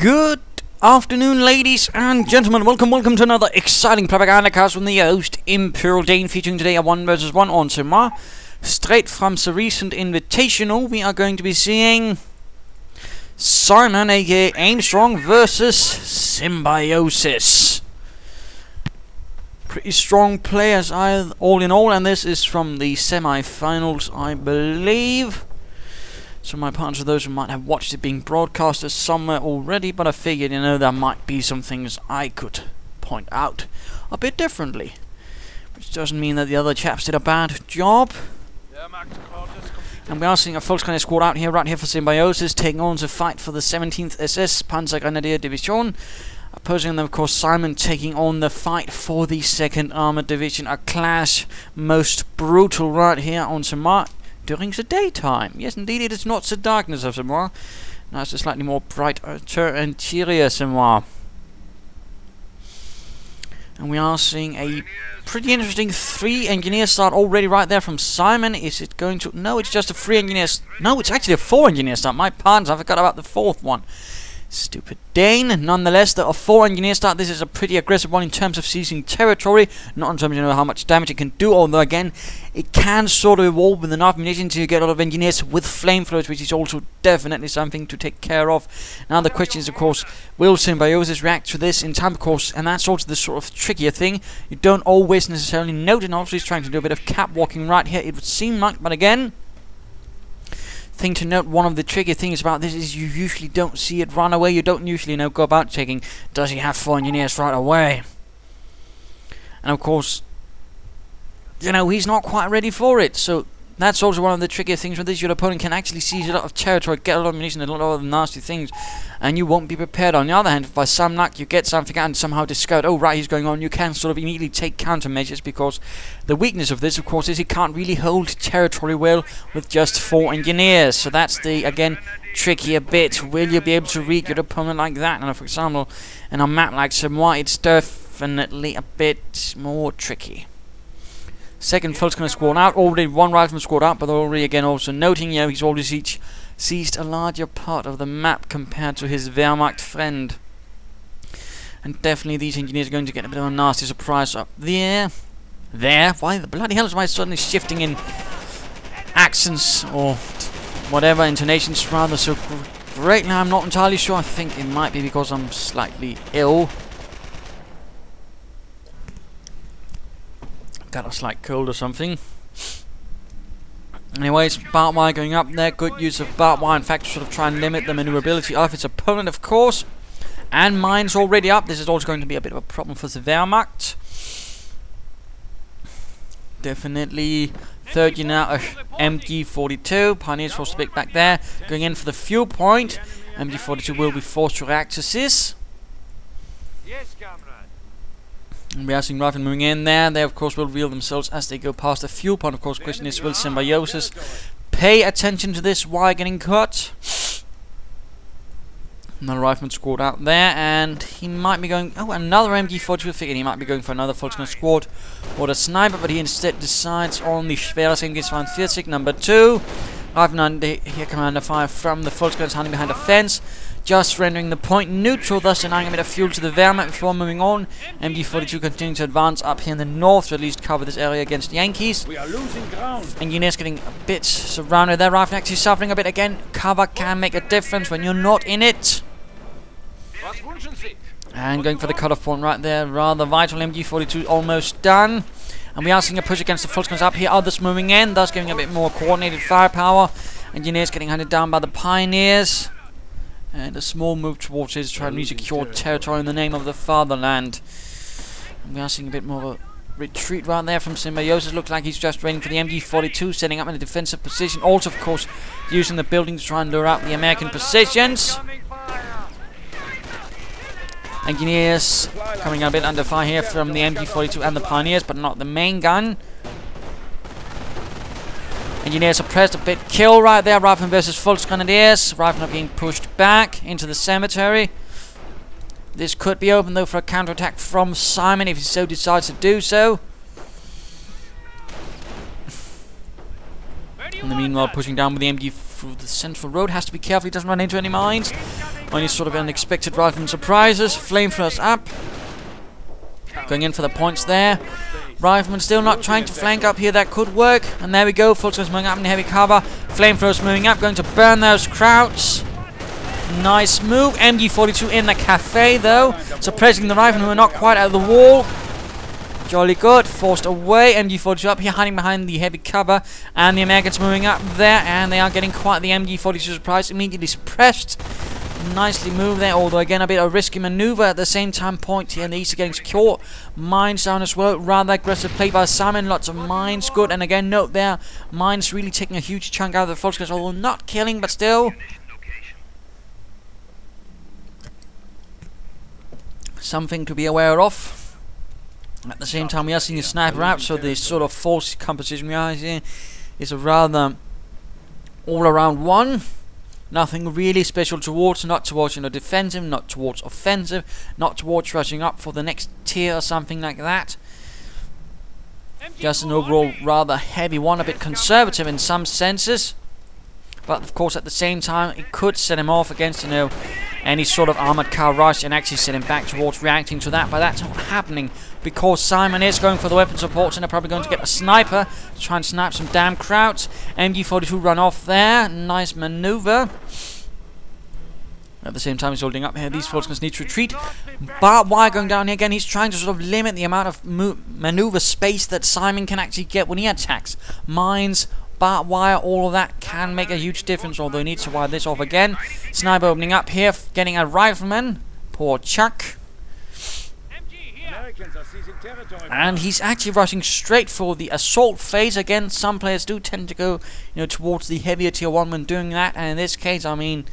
Good afternoon, ladies and gentlemen. Welcome to another exciting Propagandacast from the host, Imperial Dane, featuring today a 1 vs 1 on Semois. Straight from the recent Invitational, we are going to be seeing Simon, aka Aimstrong, versus Symbiosis. Pretty strong players all in all, and this is from the semi-finals, I believe. So my partners are those who might have watched it being broadcasted somewhere already, but I figured, there might be some things I could point out a bit differently. Which doesn't mean that the other chaps did a bad job. And we are seeing a full kind of squad right here for Symbiosis, taking on the fight for the 17th SS Panzergrenadiers Division. Opposing them, of course, Simon taking on the fight for the 2nd Armoured Division. A clash most brutal right here on Semois during the daytime. Yes, indeed, it is not the darkness of Semois. Now it's a slightly more brighter interior Semois. And we are seeing a pretty interesting 3 engineer start already right there from Simon. Is it going to... No, it's just a 3 engineers... No, it's actually a 4 engineer start. My pardon, I forgot about the 4th one. Stupid Dane. Nonetheless, the 4 engineer start. This is a pretty aggressive one in terms of seizing territory. Not in terms of how much damage it can do, although again, it can sort of evolve with enough munitions to get a lot of engineers with flamethrowers, which is also definitely something to take care of. Now the question is, of course, will Symbiosis react to this in time, of course, and that's also the sort of trickier thing. You don't always necessarily note it, and also he's trying to do a bit of catwalking right here, it would seem like, but again... Thing to note, one of the tricky things about this is you usually don't see it run away. You don't usually go about checking, does he have 4 engineers right away? And of course, he's not quite ready for it. So that's also one of the trickier things with this. Your opponent can actually seize a lot of territory, get a lot of ammunition, and a lot of other nasty things, and you won't be prepared. On the other hand, if by some luck you get something out and somehow discover, oh right, he's going on, you can sort of immediately take countermeasures, because the weakness of this, of course, is he can't really hold territory well with just 4 engineers. So that's the, again, trickier bit. Will you be able to read your opponent like that? And for example, in a map like Semois, it's definitely a bit more tricky. Second full kind of squad out. Already 1 rifleman squad out, but already again also noting, he's already seized a larger part of the map compared to his Wehrmacht friend. And definitely these engineers are going to get a bit of a nasty surprise up there. Why the bloody hell is my suddenly shifting in accents or whatever, intonations rather so greatly? I'm not entirely sure. I think it might be because I'm slightly ill. Got a slight cold or something. Anyways, barbed wire going up there. Good use of barbed wire. In fact, to sort of try and limit the maneuverability of its opponent, of course. And mines already up. This is also going to be a bit of a problem for the Wehrmacht. Definitely 30 now. MG42. Pioneers forced to pick back there. Going in for the fuel point. MG42 will be forced to react to this. Yes, comrade. And we are seeing riflemen moving in there. They, of course, will reveal themselves as they go past the fuel point. Of course, question is, will Symbiosis pay attention to this wire getting cut? Another rifleman squad out there, and he might be going... Oh, another MG42 figure. He might be going for another Volkswagen squad or the sniper, but he instead decides on the Schweres MG42, number 2. Rifleman here commander fire from the Volkswagen hiding behind a fence. Just rendering the point neutral, thus denying a bit of fuel to the Wehrmacht before moving on. MG42 continuing to advance up here in the north to at least cover this area against the Yankees. We are losing ground. Engineers getting a bit surrounded there. Rifle actually suffering a bit again. Cover can make a difference when you're not in it. And going for the cutoff point right there. Rather vital. MG42 almost done. And we are seeing a push against the Volkswagens up here. Others moving in, thus giving a bit more coordinated firepower. Engineers getting hunted down by the Pioneers. And a small move towards his trying to secure territory in the name of the fatherland. And we are seeing a bit more of a retreat right there from Symbiosis. Looks like he's just waiting for the MG42, setting up in a defensive position. Also, of course, using the building to try and lure out the American positions. Engineers coming a bit under fire here from the MG42 and the Pioneers, but not the main gun. Engineers are pressed a bit. Kill right there. Rifleman versus Volksgrenadiers. Rifleman being pushed back into the cemetery. This could be open though for a counterattack from Simon if he so decides to do so. In the meanwhile, pushing down with the MG through the central road. Has to be careful he doesn't run into any mines. Any sort of unexpected rifleman surprises. Flamethrowers up. Going in for the points there. Rifleman still not trying to flank up here. That could work. And there we go. Full Screens moving up in heavy cover. Flamethrowers moving up. Going to burn those krauts. Nice move. MG42 in the cafe though. Suppressing the riflemen who are not quite out of the wall. Jolly good. Forced away. MG42 up here hiding behind the heavy cover. And the Americans moving up there. And they are getting quite the MG42 surprise. Immediately suppressed. Nicely moved there, although again a bit of a risky maneuver. At the same time, point here in the east are getting secure. Mines down as well. Rather aggressive play by Simon. Lots of mines. Good. And again, note there, mines really taking a huge chunk out of the Volkskriegs, although not killing, but still. Something to be aware of. At the same time, we are seeing a sniper out, so the sort of force composition we are seeing is a rather all-around one. Nothing really special towards, not towards defensive, not towards offensive, not towards rushing up for the next tier or something like that. Just an overall rather heavy one, a bit conservative in some senses. But of course at the same time it could set him off against, any sort of armored car rush and actually set him back towards reacting to that. But that's not happening because Simon is going for the weapon supports and they're probably going to get a sniper to try and snipe some damn krauts. MG42 run off there. Nice maneuver. At the same time he's holding up here. These Volkskriegs need to retreat. Barbed wire going down here again. He's trying to sort of limit the amount of maneuver space that Simon can actually get when he attacks. Mines, barbed wire, all of that can make a huge difference, although he needs to wire this off again. Sniper opening up here, getting a rifleman. Poor Chuck. And he's actually rushing straight for the assault phase. Again, some players do tend to go, towards the heavier tier 1 when doing that. And in this case, I mean,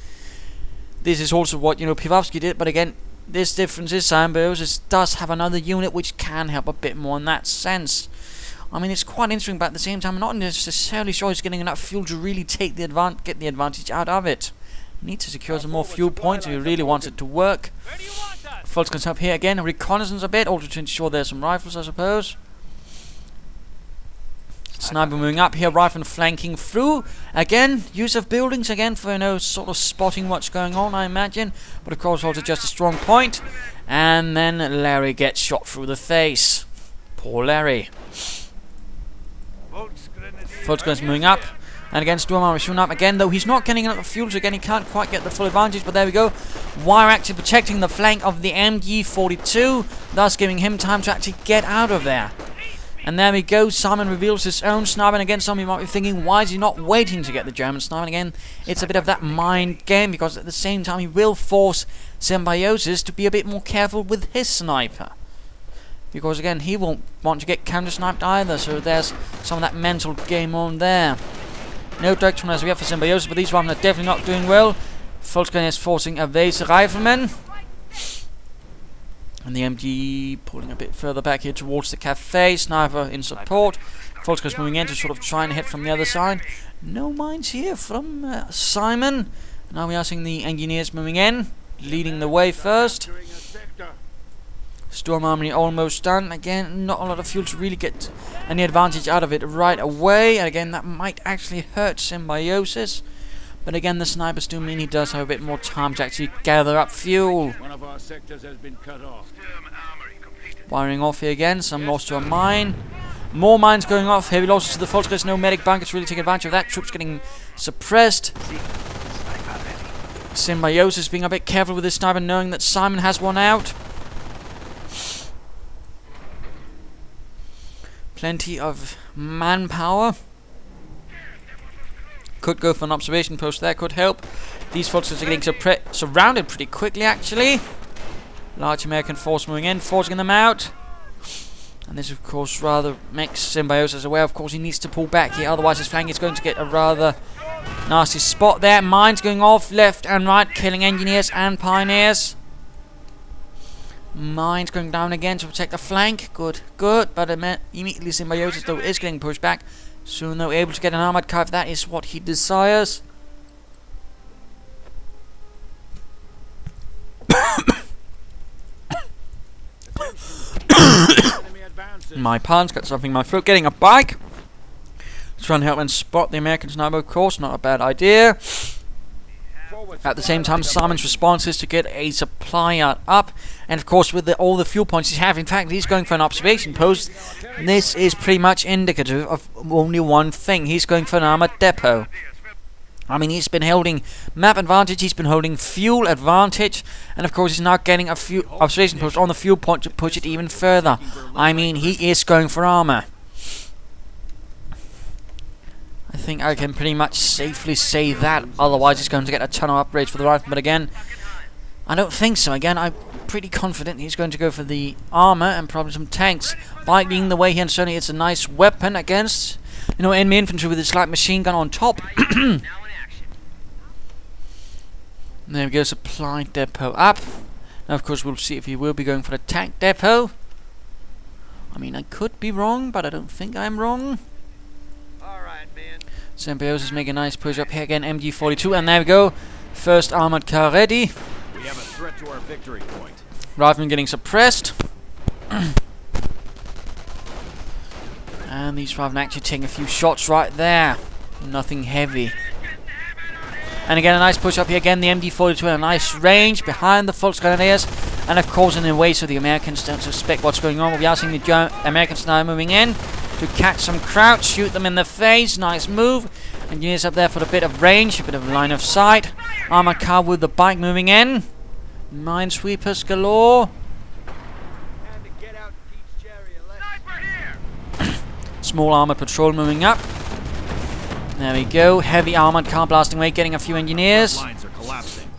this is also what, Pivovsky did. But again, this difference is Symbiosis does have another unit which can help a bit more in that sense. I mean, it's quite interesting, but at the same time, I'm not necessarily sure he's getting enough fuel to really take the get the advantage out of it. He needs to secure some more fuel points if he really wants it to work. Volkskriegs up here again, reconnaissance a bit, also to ensure there's some rifles, I suppose. Sniper moving up here, rifle flanking through. Again, use of buildings again for, sort of spotting what's going on, I imagine. But of course, also just a strong point. And then Larry gets shot through the face. Poor Larry. Volkskriegs moving up. And again, Stormarm is shooting up again, though he's not getting enough fuel, so again he can't quite get the full advantage, but there we go. Wire actually protecting the flank of the MG42, thus giving him time to actually get out of there. And there we go, Simon reveals his own sniper, and again some of you might be thinking, why is he not waiting to get the German sniper? And again, it's a bit of that mind game, because at the same time he will force Symbiosis to be a bit more careful with his sniper. Because again, he won't want to get counter-sniped either, so there's some of that mental game on there. No direction as we have for Symbiosis, but these ones are definitely not doing well. Volkskriegs is forcing a Vase rifleman. And the MG pulling a bit further back here towards the cafe. Sniper in support. Volkskriegs moving in to sort of try and hit from the other side. No mines here from Simon. Now we are seeing the engineers moving in, leading the way first. Storm Armory almost done. Again, not a lot of fuel to really get any advantage out of it right away. And again, that might actually hurt Symbiosis. But again, the snipers do mean he does have a bit more time to actually gather up fuel. One of our sectors has been cut off. Firing off here again. Some loss to a mine. More mines going off. Heavy losses to the Volkskriegs. No medic bunkers really taking advantage of that. Troops getting suppressed. Symbiosis being a bit careful with his sniper, knowing that Simon has one out. Plenty of manpower. Could go for an observation post there, could help. These Volkskriegs are getting surrounded pretty quickly, actually. Large American force moving in, forcing them out. And this, of course, rather makes Symbiosis aware. Of course, he needs to pull back here, otherwise his flank is going to get a rather nasty spot there. Mines going off left and right, killing engineers and pioneers. Mines going down again to protect the flank. Good, good. But immediately Symbiosis, though, is getting pushed back. Soon, though, able to get an armored car if that is what he desires. My pants got something in my throat. Getting a bike. Trying to help and spot the American sniper, of course. Not a bad idea. At the same time, Simon's response is to get a supply yard up, and of course with all the fuel points he's having, in fact he's going for an observation post. This is pretty much indicative of only one thing: he's going for an armored depot. I mean, he's been holding map advantage, he's been holding fuel advantage, and of course he's now getting a few observation post on the fuel point to push it even further. I mean, he is going for armor. I think I can pretty much safely say that, otherwise he's going to get a ton of upgrades for the rifle, but again, I don't think so. Again, I'm pretty confident he's going to go for the armor and probably some tanks. Bike being the way here, and certainly it's a nice weapon against, you know, enemy infantry with its light machine gun on top. There we go, supply depot up. Now of course we'll see if he will be going for the tank depot. I mean, I could be wrong, but I don't think I'm wrong. Alright, man. Symbiosis making a nice push up here again, MG42, and there we go. First armored car ready. We have a threat to our victory point. Rifleman getting suppressed. And these riflemen actually taking a few shots right there. Nothing heavy. And again, a nice push up here again, the MD42 in a nice range behind the Volksgrenadiers. And of course in a way so the Americans don't suspect what's going on. We are seeing the Americans now moving in to catch some Krauts, shoot them in the face. Nice move. Engineers up there for a bit of range, a bit of line of sight. Armored car with the bike moving in. Minesweepers galore. Small armored patrol moving up. There we go. Heavy armored car blasting away, getting a few engineers. Lines are collapsing.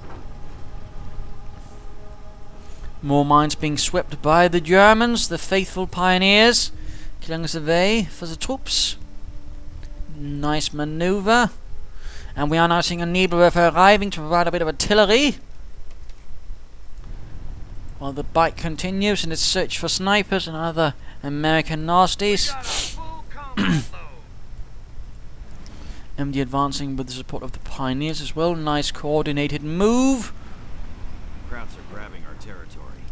More mines being swept by the Germans, the faithful pioneers. Killing us away for the troops. Nice maneuver. And we are now seeing a Nebelwerfer arriving to provide a bit of artillery. While the bike continues in its search for snipers and other American nasties. MD advancing with the support of the pioneers as well. Nice coordinated move. Krauts are grabbing our territory.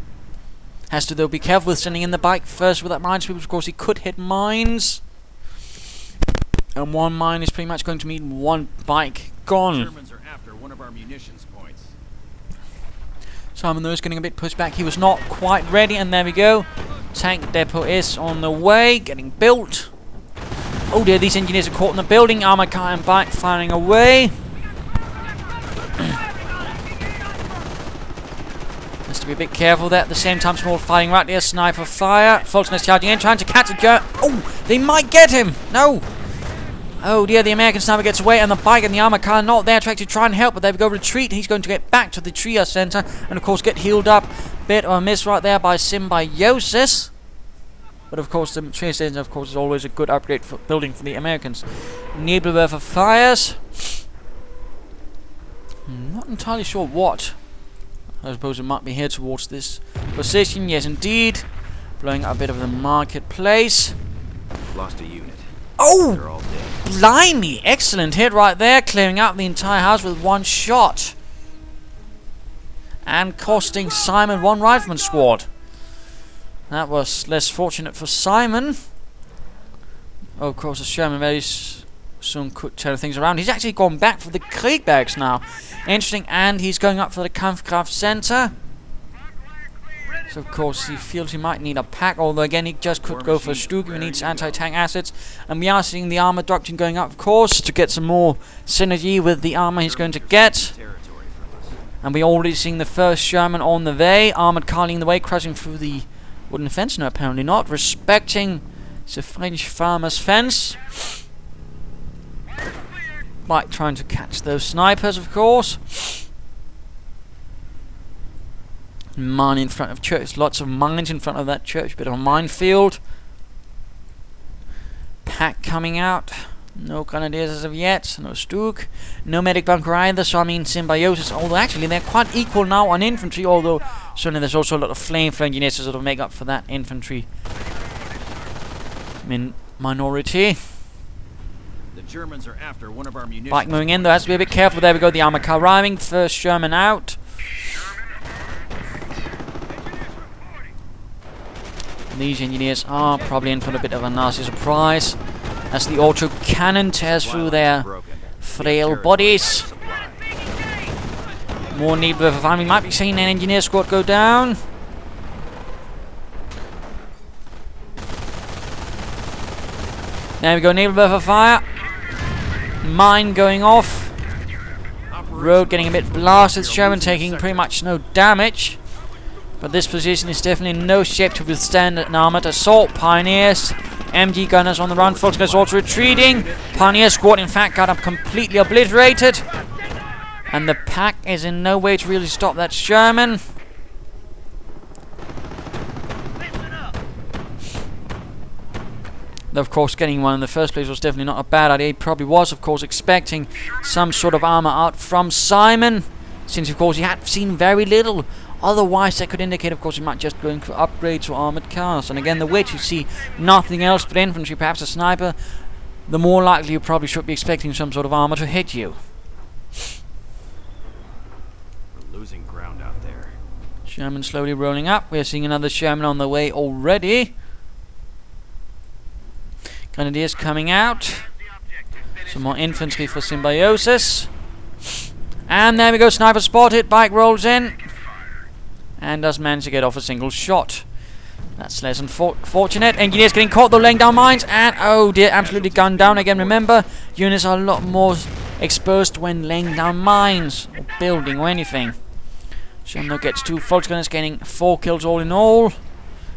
Has to though be careful with sending in the bike first with that minesweeper. Of course he could hit mines. And one mine is pretty much going to mean one bike gone. The Germans are after one of our munitions points. Simon though is getting a bit pushed back. He was not quite ready, and there we go. Tank depot is on the way, getting built. Oh dear, these engineers are caught in the building. Armored car and bike firing away. Has to be a bit careful there. At the same time, small fighting right there. Sniper fire. Volksgrenadiers charging in, trying to catch a German. Oh, they might get him. No. Oh dear, the American sniper gets away, and the bike and the armored car are not there to actually try and help, but they go retreat. He's going to get back to the triage center and of course get healed up. Bit of a miss right there by Symbiosis. But of course, the triage center, of course, is always a good upgrade for building for the Americans. Nebelwerfer fires. Not entirely sure what. I suppose it might be here towards this position. Yes, indeed. Blowing up a bit of the marketplace. Lost a unit. Oh! They're all dead. Blimey! Excellent hit right there, clearing out the entire house with one shot. And costing Simon one rifleman squad. That was less fortunate for Simon. Oh, of course, the Sherman very soon could turn things around. He's actually gone back for the Kriegbergs now. Interesting, and he's going up for the Kampfkraft Center. So, of course, he feels he might need a pack, although again, he just could go for Stuke. He needs anti-tank assets. And we are seeing the armor doctrine going up, of course, to get some more synergy with the armor he's going to get. And we're already seeing the first Sherman on the way. Armored car leading the way, crashing through the wooden fence. No, apparently not. Respecting the French farmer's fence. Like trying to catch those snipers, of course. Mine in front of church. Lots of mines in front of that church. Bit of a minefield. Pack coming out. No Grenadiers as of yet. No Stuke. No medic bunker either. So I mean Symbiosis. Although actually they're quite equal now on infantry. Although certainly there's also a lot of flamethrower engineers to sort of make up for that infantry minority. The Germans are after one of our munitions. Bike moving in though. Has to be a bit careful. There we go. The armor car arriving. First Sherman out. These engineers are probably in for a bit of a nasty surprise as the auto cannon tears through their frail bodies. More need for fire. We might be seeing an engineer squad go down. There we go, naval buffer fire. Mine going off. Road getting a bit blasted. Sherman taking pretty much no damage. But this position is definitely in no shape to withstand an armored assault. Pioneers, MG gunners on the run. Volksgunners also retreating. Pioneer squad, in fact, got up completely obliterated. And the pack is in no way to really stop that Sherman. Though, of course, getting one in the first place was definitely not a bad idea. He probably was, of course, expecting some sort of armor out from Simon, since, of course, he had seen very little. Otherwise, that could indicate, of course, he might just going for upgrades or armored cars. And again, the way to see nothing else but infantry, perhaps a sniper, the more likely you probably should be expecting some sort of armor to hit you. We're losing ground out there. Sherman slowly rolling up. We're seeing another Sherman on the way already. Grenadiers coming out. Some more infantry for Symbiosis. And there we go, sniper spotted. Bike rolls in. And does manage to get off a single shot. That's less than fortunate. Engineers getting caught though, laying down mines. And oh dear, absolutely gunned down again. Remember, units are a lot more exposed when laying down mines, or building, or anything. Sherman gets 2 Volksgunners, getting 4 kills all in all.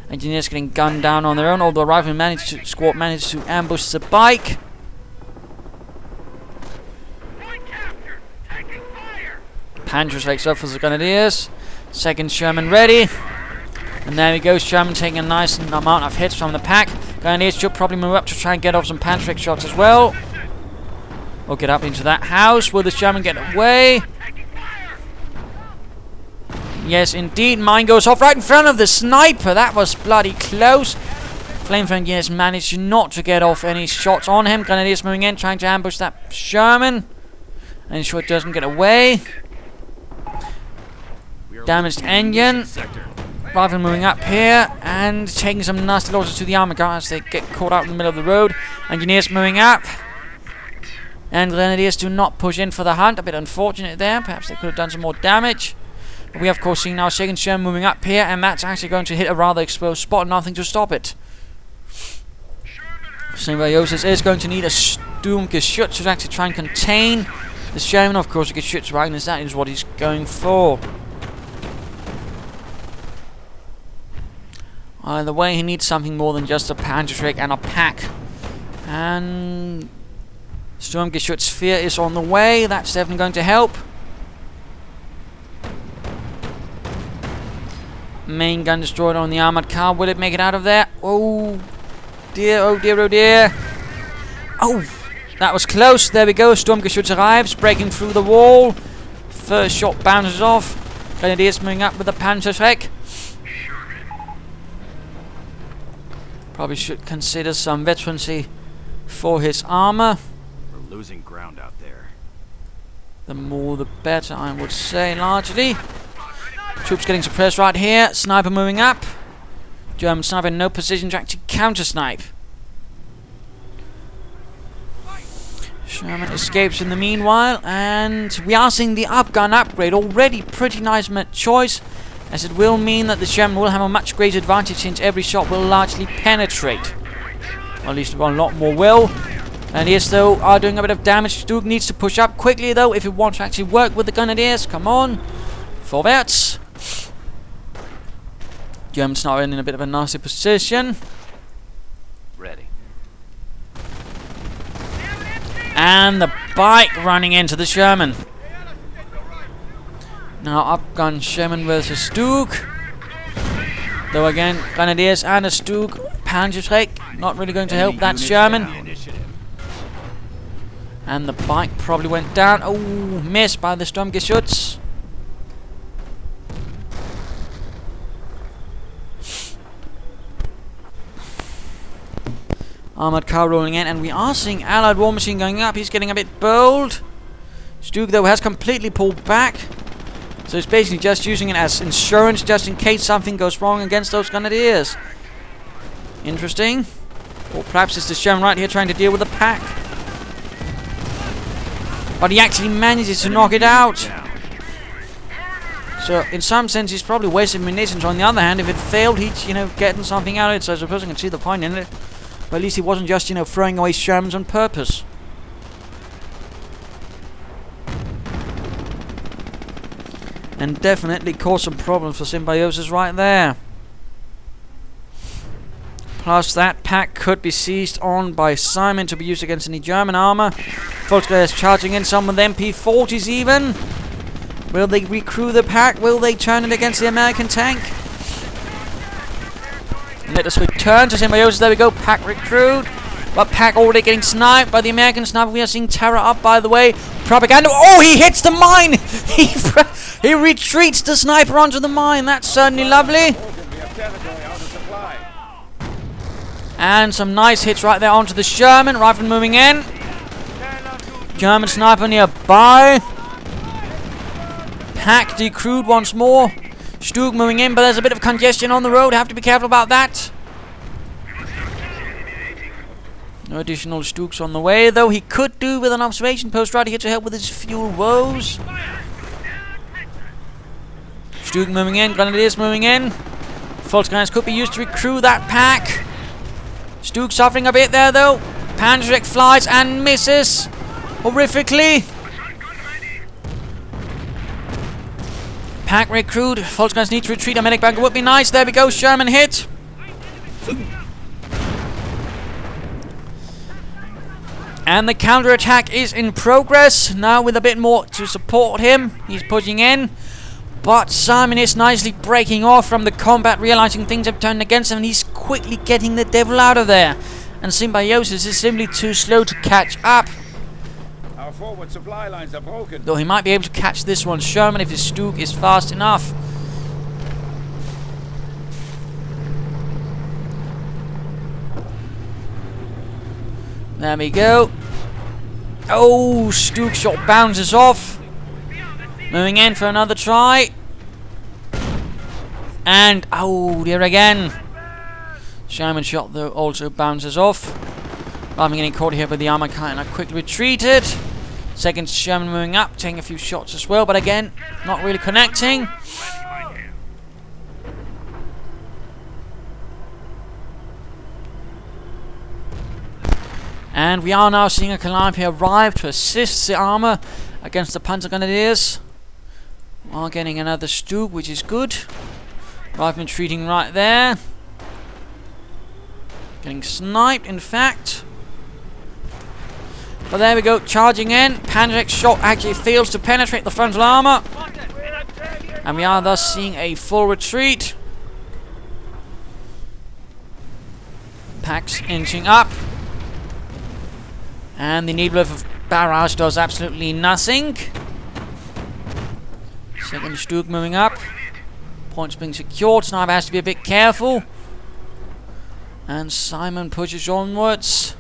Engineers getting gunned down on their own, although rifleman squad managed to ambush the bike. Panzer takes up for the Grenadiers. Second Sherman ready. And there we go, Sherman taking a nice amount of hits from the pack. Grenadiers should probably move up to try and get off some Panzer shots as well. We'll get up into that house. Will the Sherman get away? Yes, indeed. Mine goes off right in front of the sniper. That was bloody close. Flamethrower engineers managed not to get off any shots on him. Grenadiers moving in, trying to ambush that Sherman. And ensure it doesn't get away. Damaged engine. Rifle moving up here. And taking some nasty losses to the armor car as they get caught out in the middle of the road. Engineers moving up. And Grenadiers do not push in for the hunt. A bit unfortunate there. Perhaps they could have done some more damage. We of course see now second Sherman moving up here, and that's actually going to hit a rather exposed spot. Nothing to stop it. Symbiosis is going to need a Sturmgeschütz to actually try and contain the Sherman. Of course, a Geschützwagen, that is what he's going for. Either way, he needs something more than just a Panzerschreck and a pack. And Sturmgeschütz Fear is on the way. That's definitely going to help. Main gun destroyed on the armored car. Will it make it out of there? Oh dear, oh dear, oh dear. Oh, that was close. There we go. Sturmgeschütz arrives, breaking through the wall. First shot bounces off. Grenadiers moving up with the Panzerschreck. Probably should consider some veterancy for his armor. We're losing ground out there. The more the better, I would say, largely. Troops getting suppressed right here. Sniper moving up. German sniper in no position to actually counter-snipe. Sherman escapes in the meanwhile. And we are seeing the upgun upgrade. Already pretty nice choice. As it will mean that the Sherman will have a much greater advantage since every shot will largely penetrate. Or at least a lot more will. And yes, though, are doing a bit of damage. Duke needs to push up quickly, though, if you want to actually work with the Grenadiers. Come on. Vorwärts. Germans now in a bit of a nasty position. Ready. And the bike running into the Sherman. Now upgun Sherman versus Duke. Though again, Grenadiers and a Duke Panzerschreck not really going to help that Sherman. And the bike probably went down. Oh, missed by the Sturmgeschütz. Armored car rolling in, and we are seeing Allied war machine going up. He's getting a bit bold. Stug, though, has completely pulled back. So he's basically just using it as insurance, just in case something goes wrong against those Grenadiers. Interesting. Or perhaps it's the Sherman right here trying to deal with the pack. But he actually manages to knock it out. So in some sense he's probably wasted munitions. On the other hand, if it failed, he'd, you know, getting something out of it. So I suppose I can see the point in it. But at least he wasn't just, you know, throwing away Shermans on purpose. And definitely caused some problems for Symbiosis right there. Plus that pack could be seized on by Simon to be used against any German armor. Volkswagen is charging in some with MP40s even. Will they recrew the pack? Will they turn it against the American tank? Let us return to Symbiosis. There we go. Pack recruit. But pack already getting sniped by the American sniper. We are seeing terror up, by the way. Propaganda. Oh, he hits the mine! He retreats the sniper onto the mine. That's certainly lovely. And some nice hits right there onto the Sherman. Rifle moving in. German sniper nearby. Pack decrewed once more. Stug moving in, but there's a bit of congestion on the road. Have to be careful about that. No additional Stugs on the way, though he could do with an observation post right here to help with his fuel woes. Stug moving in, Grenadiers moving in. Volkswagen could be used to recruit that pack. Stug suffering a bit there, though. Panzergrenadiers flies and misses horrifically. Pack recruit. Volkswagen need to retreat. A medic bunker would be nice. There we go. Sherman hit. And the counter-attack is in progress. Now with a bit more to support him. He's pushing in. But Simon is nicely breaking off from the combat, realizing things have turned against him, and he's quickly getting the devil out of there. And Symbiosis is simply too slow to catch up. Our forward supply lines are broken. Though he might be able to catch this one, Sherman, if his Stug is fast enough. There we go. Oh, Stug shot bounces off. Moving in for another try. And, oh, there again. Sherman shot, though, also bounces off. Rather than getting caught here by the armor car, and I quickly retreated. Second Sherman moving up, taking a few shots as well, but again, not really connecting. And we are now seeing a Calliope arrive to assist the armor against the Panzergrenadiers. We are getting another Stug, which is good. Rifleman retreating right there. Getting sniped, in fact. But there we go, charging in. Panzergrenadier shot actually fails to penetrate the frontal armor. And we are thus seeing a full retreat. Packs inching up. And the needle of barrage does absolutely nothing. Second Stug moving up. Points being secured. Sniper has to be a bit careful. And Simon pushes onwards.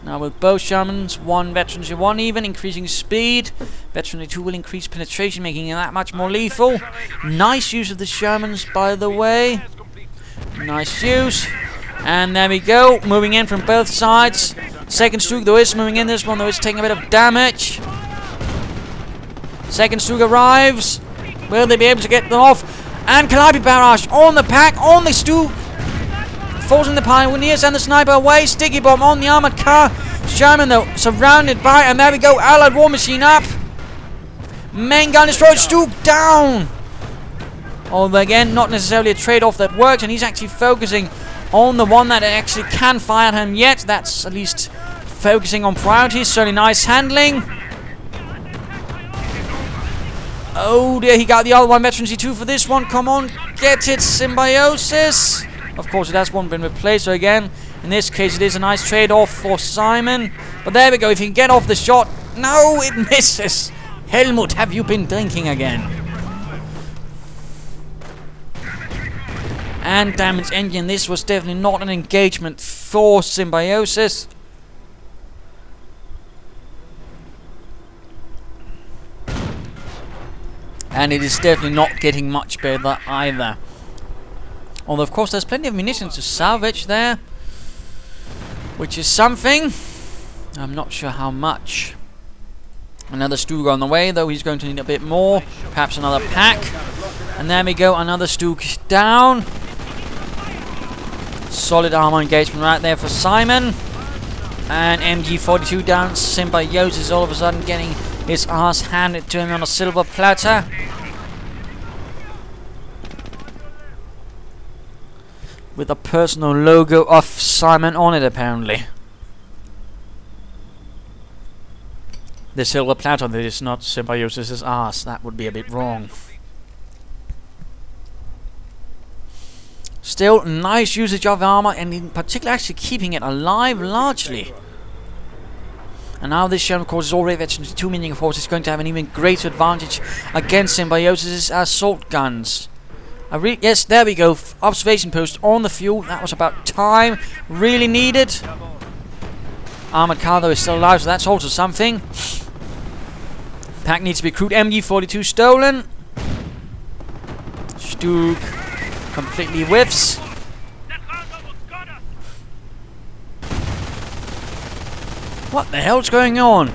Now with both Shermans, one Veteran 1 even, increasing speed. Veteran 2 will increase penetration, making it that much more lethal. Nice use of the Shermans, by the way. Nice use. And there we go, moving in from both sides. Second Stug though is moving in, this one though is taking a bit of damage. Second Stug arrives. Will they be able to get them off? And Calliope barrage on the pack, on the Stug. Forcing the Pioneers and the sniper away. Sticky bomb on the armored car. Sherman though surrounded by, and there we go, Allied war machine up. Main gun destroyed, Stug down. Although again, not necessarily a trade-off that works, and he's actually focusing on the one that actually can fire at him yet. That's at least focusing on priorities. Certainly nice handling. Oh dear, he got the other one. Veteran C2 for this one. Come on, get it, Symbiosis. Of course, it has one been replaced. So again, in this case, it is a nice trade-off for Simon. But there we go. If he can get off the shot. No, it misses. Helmut, have you been drinking again? And damage engine. This was definitely not an engagement for Symbiosis. And it is definitely not getting much better either. Although, of course, there's plenty of munitions to salvage there. Which is something. I'm not sure how much. Another Stug on the way, though he's going to need a bit more. Perhaps another pack. And there we go, another Stug down. Solid armor engagement right there for Simon. And MG42 down. Symbiosis all of a sudden getting his ass handed to him on a silver platter. With a personal logo of Simon on it, apparently. The silver platter that is not Symbiosis' ass. That would be a bit wrong. Still, nice usage of armor, and in particular actually keeping it alive largely. And now this Sherman, of course, is already at 2, meaning of course it's going to have an even greater advantage against Symbiosis' assault guns. Yes, there we go. Observation post on the fuel. That was about time. Really needed. Armored car, though, is still alive, so that's also something. Pack needs to be crewed. MG42 stolen. Stug completely whiffs. What the hell's going on?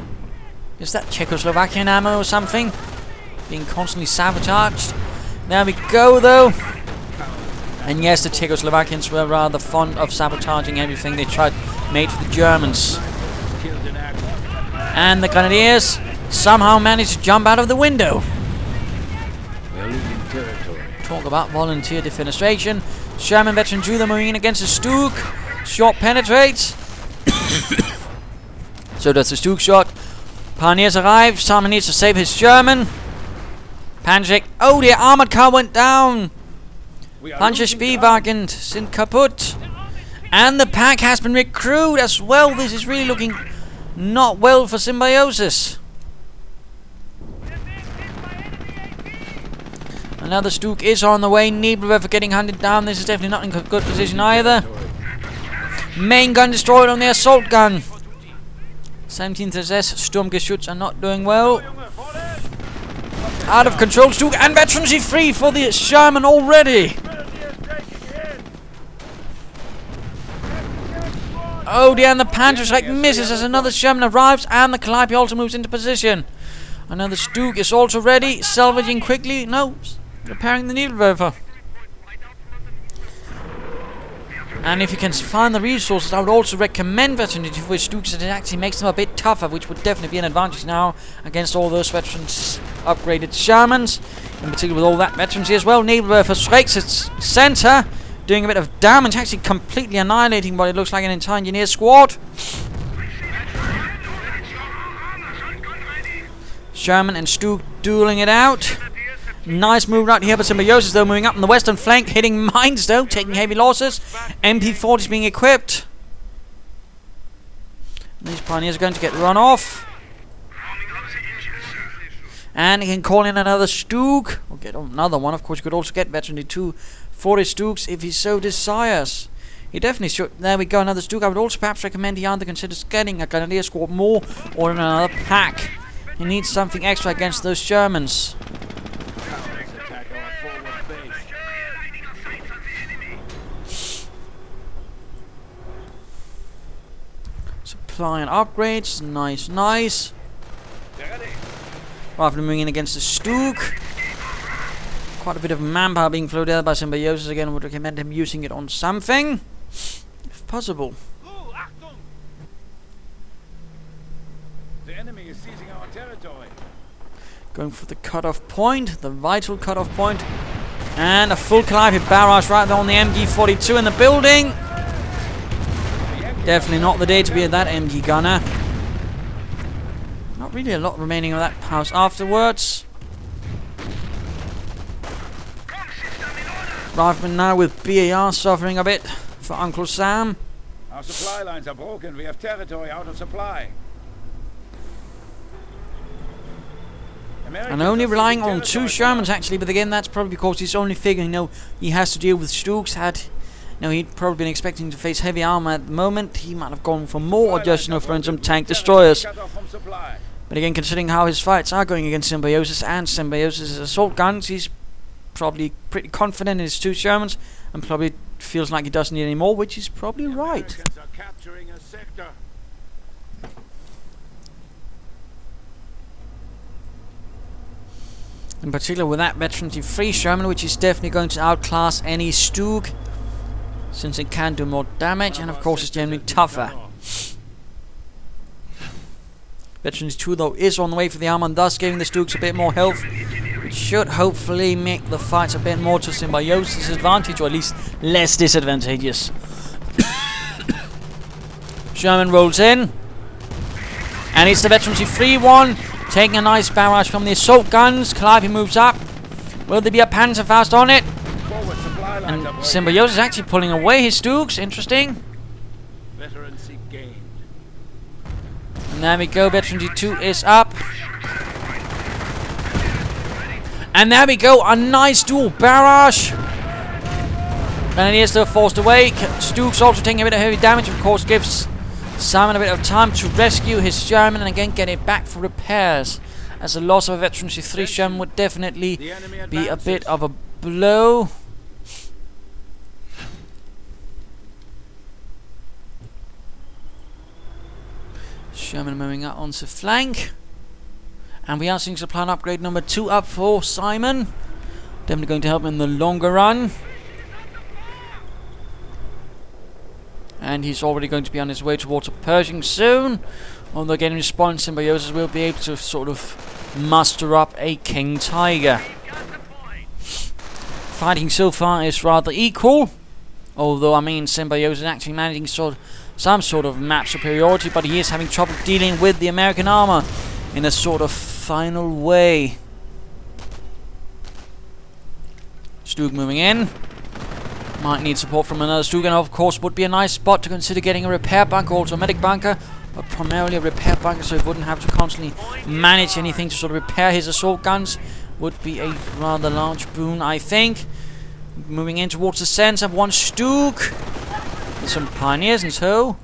Is that Czechoslovakian ammo or something? Being constantly sabotaged. There we go, though. And yes, the Czechoslovakians were rather fond of sabotaging everything they made for the Germans. And the Grenadiers somehow managed to jump out of the window. We're losing territory. Talk about volunteer defenestration. Sherman veteran drew the Marine against the Stug. Shot penetrates. So does the Stug shot. Pioneers arrive. Simon needs to save his Sherman. Panzergrenadiers. Oh, the armored car went down. Panzergrenadiers sind kaputt. And the pack has been recruited as well. This is really looking not well for Symbiosis. Another Stug is on the way. Nebelwerfer getting hunted down. This is definitely not in good position either. Main gun destroyed on the assault gun. 17th SS Sturmgeschütz are not doing well. Out of control, Stug, and veterancy free for the Sherman already. Oh dear, and the Panzergrenadiers misses as another Sherman arrives, and the Calliope also moves into position. Another Stug is also ready, salvaging quickly. No, repairing the Nebelwerfer. And if you can find the resources, I would also recommend veterancy for Stugs, that it actually makes them a bit tougher, which would definitely be an advantage now against all those veterans upgraded Shermans, in particular with all that veterancy as well. Nebelwerfer strikes its center, doing a bit of damage, actually completely annihilating what it looks like an entire engineer squad. Sherman and Stug dueling it out. Nice move right here for Symbiosis, though, moving up on the western flank, hitting mines, though, taking heavy losses. MP40 is being equipped. These Pioneers are going to get run off. And he can call in another Stug, or get another one. Of course, you could also get veteran 2 for his Stugs if he so desires. He definitely should. There we go, another Stug. I would also perhaps recommend he either considers getting a Grenadier squad more or another pack. He needs something extra against those Germans. Supply and upgrades, nice, nice. Rifle moving in against the Stug. Quite a bit of manpower being flowed out by Symbiosis again. I would recommend him using it on something, if possible. The enemy is seizing our territory. Going for the cutoff point, the vital cutoff point, and a full Calliope barrage right there on the MG42 in the building. Definitely not the day to be at that MG gunner. Not really a lot remaining of that house afterwards. Rifleman now with BAR suffering a bit for Uncle Sam. Our supply lines are broken. We have territory out of supply. And only relying on 2 Shermans actually, but again that's probably because he's only figuring, he has to deal with Stugs. He'd probably been expecting to face heavy armor at the moment. He might have gone for more, or just for some tank destroyers. But again, considering how his fights are going against Symbiosis and Symbiosis' assault guns, he's probably pretty confident in his 2 Shermans, and probably feels like he doesn't need any more, which is probably right. In particular with that veterancy 3 Sherman, which is definitely going to outclass any Stug, since it can do more damage, and of course it's generally tougher. Veterancy 2 though is on the way for the armor, and thus giving the Stugs a bit more health, which should hopefully make the fights a bit more to Symbiosis' advantage, or at least less disadvantageous. Sherman rolls in, and it's the veterancy 3 one, taking a nice barrage from the assault guns. Calliope moves up. Will there be a Panzerfaust on it? And Symbiosis is actually pulling away his Stugs. Interesting. Veterancy gained. And there we go. Veterancy 2 is up. And there we go. A nice dual barrage. Grenadiers still forced away. Stugs also taking a bit of heavy damage. Of course, gives Simon a bit of time to rescue his Sherman and again get it back for repairs, as the loss of a veterancy 3 Sherman would definitely be a bit of a blow. Sherman moving up onto flank, and we are seeing supply and upgrade number 2 up for Simon. Definitely going to help him in the longer run. And he's already going to be on his way towards a Pershing soon. Although getting response, Symbiosis will be able to sort of muster up a King Tiger. Fighting so far is rather equal. Although, I mean, Symbiosis is actually managing some sort of map superiority, but he is having trouble dealing with the American armor in a sort of final way. Stug moving in. Might need support from another Stug, and of course would be a nice spot to consider getting a repair bunker, also a medic bunker, but primarily a repair bunker, so he wouldn't have to constantly manage anything to sort of repair his assault guns. Would be a rather large boon, I think. Moving in towards the center, one Stug with some pioneers in tow.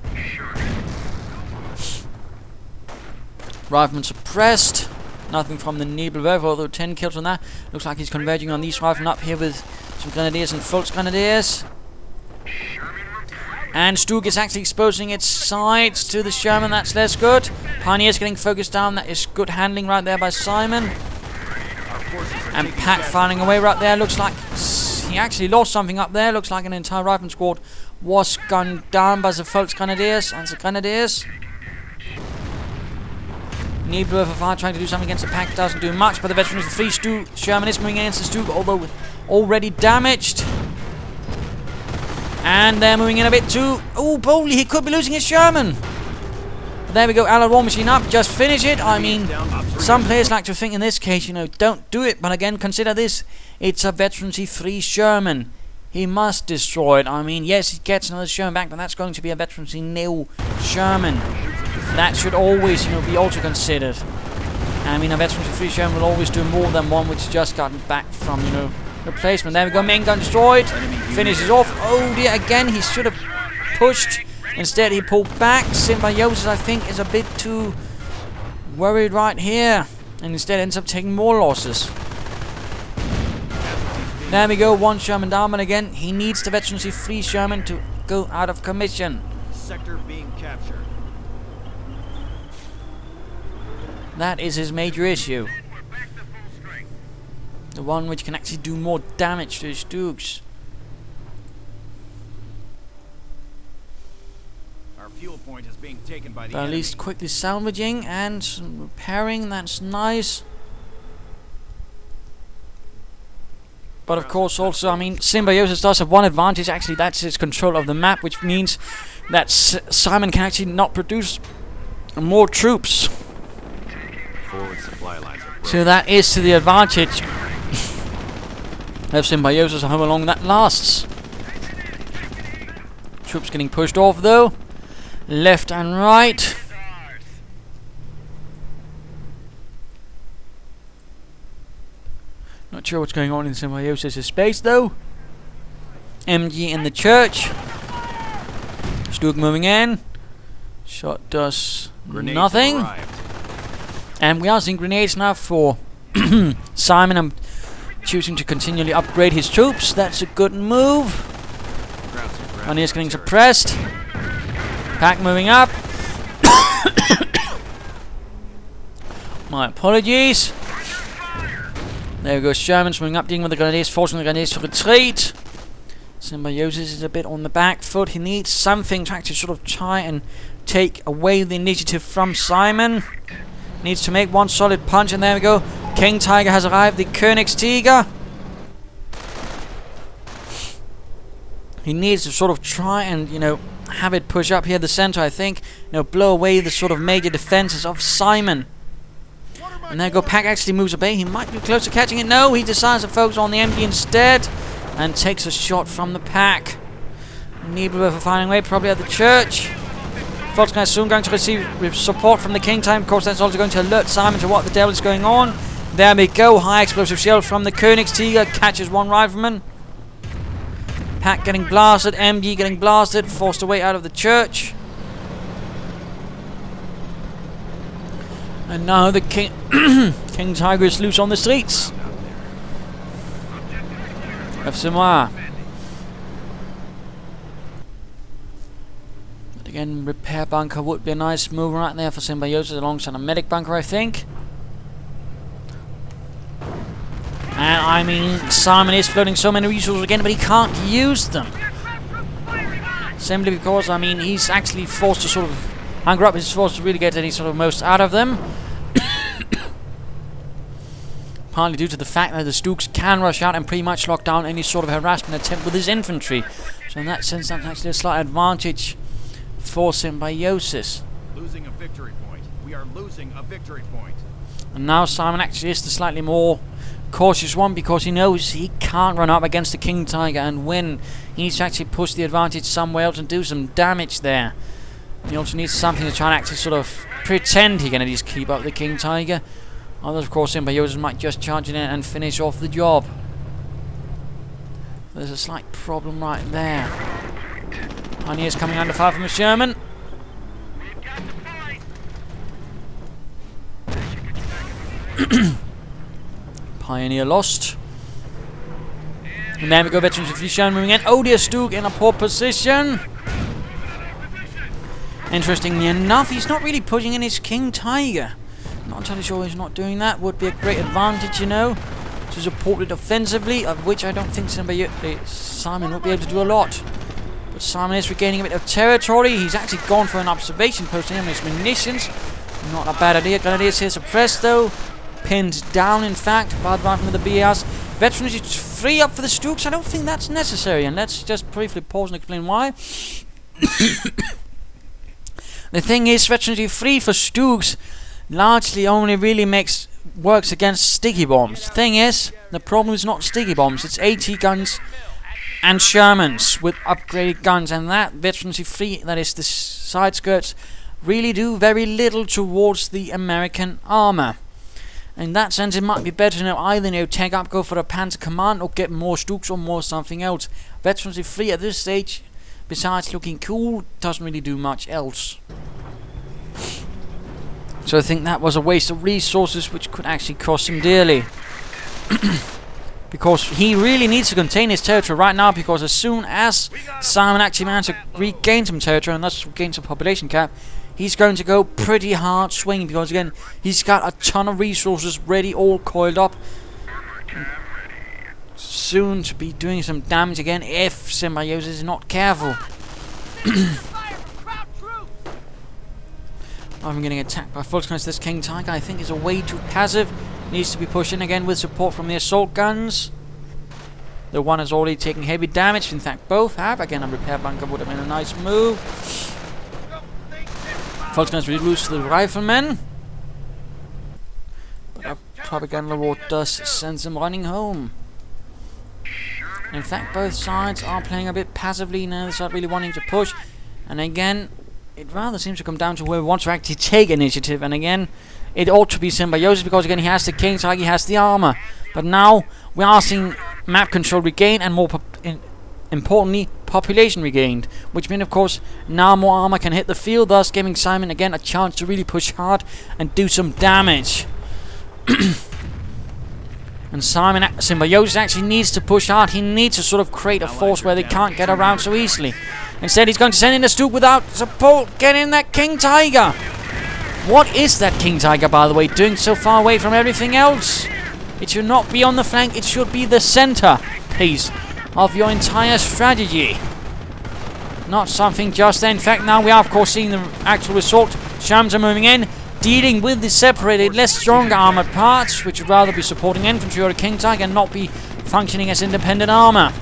Riflemen suppressed. Nothing from the Nebelwerfer, although 10 kills on that. Looks like he's converging on these riflemen up here with some Grenadiers and Volksgrenadiers. And Stug is actually exposing its sides to the Sherman. That's less good. Pioneers getting focused down. That is good handling right there by Simon. And Pat firing away right there. Looks like he actually lost something up there. Looks like an entire rifleman squad was gunned down by the Volksgrenadiers and the Grenadiers. Nebelwerfer fire trying to do something against the pack, doesn't do much, but the veterans of 3 Sherman is moving against the Stug, although already damaged. And they're moving in a bit too. Oh, boldly, he could be losing his Sherman. But there we go, Allied War Machine up, just finish it. I mean, some players like to think in this case, you know, don't do it, but again, consider this. It's a veterancy 3 Sherman. He must destroy it. I mean, yes, he gets another Sherman back, but that's going to be a veterancy nil Sherman. That should always, you know, be also considered. I mean, a veterancy 3 Sherman will always do more than one which just gotten back from, you know, replacement. There we go, main gun destroyed. Finishes off. Oh dear, again, he should have pushed. Instead, he pulled back. Symbiosis, I think, is a bit too worried right here, and instead ends up taking more losses. There we go, one Sherman down, and again, he needs the veterancy 3 Sherman to go out of commission. Sector being captured. That is his major issue. The one which can actually do more damage to his Stugs. Our fuel point is being taken by the But at enemy. least quickly salvaging and repairing, that's nice. But of course also, I mean, Symbiosis does have one advantage, actually, that's his control of the map, which means that Simon can actually not produce more troops. Forward supply lines are So that is to the advantage of Symbiosis, how long that lasts. Troops getting pushed off though, left and right. Not sure what's going on in Symbiosis' space though. MG in the church. Stug moving in. Shot does Grenades nothing. arrived. And we are seeing grenades now for Simon. I'm choosing to continually upgrade his troops. That's a good move. And he's getting suppressed. Pack moving up. My apologies. There we go. Sherman's moving up, dealing with the Grenadiers, forcing the Grenadiers to retreat. Symbiosis is a bit on the back foot. He needs something to actually sort of try and take away the initiative from Simon. Needs to make one solid punch, and there we go. King Tiger has arrived, the Königstiger. He needs to sort of try and, you know, have it push up here the center, I think. You know, blow away the sort of major defenses of Simon. And there go, Pack actually moves away. He might be close to catching it. No, he decides to focus on the MD instead. And takes a shot from the Pack. Nebula finding way, probably at the church. Volkswagen is soon going to receive support from the King Time. Of course, that's also going to alert Simon to what the devil is going on. There we go. High explosive shell from the Königstiger. Catches one rifleman. Pack getting blasted. MG getting blasted. Forced away out of the church. And now the King King Tiger is loose on the streets of Semois. But again, repair bunker would be a nice move right there for Symbiosis alongside a medic bunker, I think. And I mean, Simon is floating so many resources again, but he can't use them. Simply because, I mean, he's actually forced to sort of hunger up his force to really get any sort of most out of them. Partly due to the fact that the Stooks can rush out and pretty much lock down any sort of harassment attempt with his infantry. So in that sense, that's actually a slight advantage for Symbiosis. Losing a victory point. We are losing a victory point. And now Simon actually is the slightly more cautious one, because he knows he can't run up against the King Tiger and win. He needs to actually push the advantage somewhere else and do some damage there. He also needs something to try and actually sort of pretend he can at least keep up the King Tiger. Others, of course, Symbiosis might just charge in and finish off the job. There's a slight problem right there. Pioneer's coming under fire from the Sherman. Pioneer lost. And then we go veterans with the Sherman moving in. Oh dear, Stook in a poor position. Interestingly enough, he's not really pushing in his King Tiger. Not entirely sure he's not doing that. Would be a great advantage, you know, to support it offensively, of which I don't think Simon would be able to do a lot. But Simon is regaining a bit of territory. He's actually gone for an observation post on his munitions. Not a bad idea. Grenadiers here suppressed though. Pinned down, in fact, by the rifleman of the BARs. Veterans is free up for the Stooks. I don't think that's necessary, and let's just briefly pause and explain why. The thing is, veterancy free for Stooks largely only really works against sticky bombs. The thing is, the problem is not sticky bombs, it's AT guns and Shermans with upgraded guns, and that veterancy free, that is the side skirts, really do very little towards the American armor. In that sense, it might be better to either take up, go for a Panzer Command, or get more Stooks or more something else. Veterancy free at this stage, besides looking cool, doesn't really do much else. So I think that was a waste of resources, which could actually cost him dearly. Because he really needs to contain his territory right now, because as soon as Simon actually manages to regain some territory and thus regain some population cap, he's going to go pretty hard swinging, because again, he's got a ton of resources ready, all coiled up. Soon to be doing some damage again if Symbiosis is not careful. I'm getting attacked by Volkswagen. This King Tiger, I think, is a way too passive. Needs to be pushed in again with support from the assault guns. The one has already taken heavy damage. In fact, both have. Again, a repair bunker would have been a nice move. Volkswagen is really loose to the riflemen. But a propaganda war does send them running home. In fact, both sides are playing a bit passively now. They start really wanting to push. And again, it rather seems to come down to whoever wants to actually take initiative. And again, it ought to be Symbiosis, because again, he has the King Tiger, he has the armor. But now we are seeing map control regained, and more importantly, population regained. Which means, of course, now more armor can hit the field, thus giving Simon again a chance to really push hard and do some damage. And Symbiosis actually needs to push hard. He needs to sort of create a force where they can't get around so easily. Instead, he's going to send in a Stook without support. Get in that King Tiger. What is that King Tiger, by the way, doing so far away from everything else? It should not be on the flank, it should be the center piece of your entire strategy. Not something just there. In fact, now we are, of course, seeing the actual assault. Shermans are moving in, dealing with the separated, less strong armored parts, which would rather be supporting infantry or a King Tiger and not be functioning as independent armor.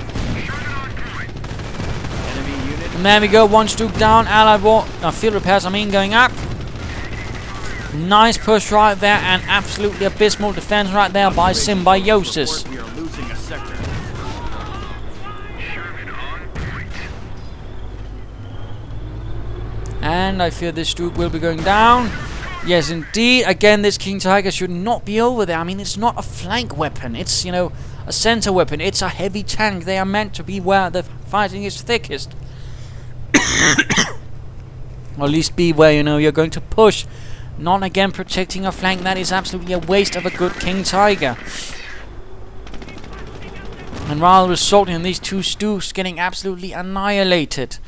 And there we go, one Stug down, Allied field repairs, going up. Nice push right there, and absolutely abysmal defense right there by Symbiosis. We are losing a sector. And I fear this Stug will be going down. Yes, indeed. Again, this King Tiger should not be over there. I mean, it's not a flank weapon. It's, you know, a center weapon. It's a heavy tank. They are meant to be where the fighting is thickest. Or at least be where, you know, you're going to push. Not again protecting a flank. That is absolutely a waste of a good King Tiger. And rather resulting in these two Stugs getting absolutely annihilated.